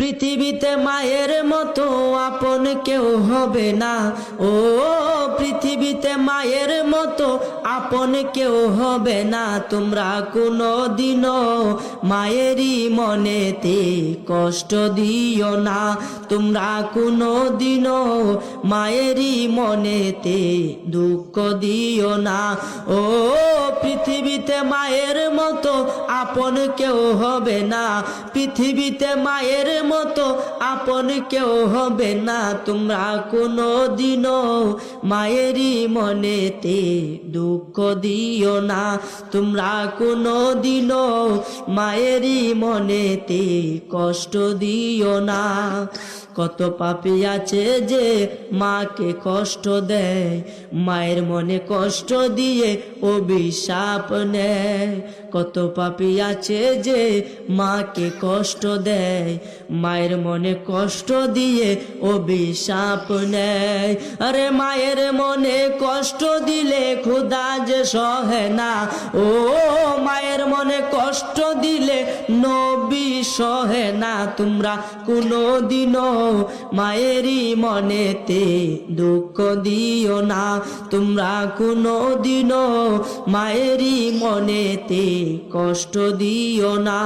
পৃথিবীতে মায়ের মতো আপন কেউ হবে না। ও পৃথিবীতে মায়ের মতো আপন কেউ হবে না। তোমরা কোনো দিনও মায়েরই মনেতে কষ্ট দিও না। তোমরা কোনো দিনও মায়েরই মনেতে দুঃখ দিও না। ও পৃথিবীতে মায়ের মতো আপন কেউ হবে না। পৃথিবীতে মায়ের মতো আপন কেউ হবে না। তোমরা কোনো দিনও মায়েরই মনেতে দুঃখ দিও না। তোমরা কোনো দিনও মায়েরই মনেতে কষ্ট দিও না। কত পাপী আছে যে মাকে কষ্ট দেয়, মায়ের মনে কষ্ট দিয়ে অভিশাপ নেয়। কত পাপী আছে যে মাকে কষ্ট দেয়, মায়ের মনে কষ্ট দিয়ে অভিশাপ নেয়। আরে মায়ের মনে কষ্ট দিলে খোদা যে সহে না। ও মায়ের মনে কষ্ট দিলে নবী সহে না। তোমরা কোনো দিনও মায়েরই মনেতে দুঃখ দিও না। তোমরা কোনো দিনও মায়েরই মনেতে কষ্ট দিও না।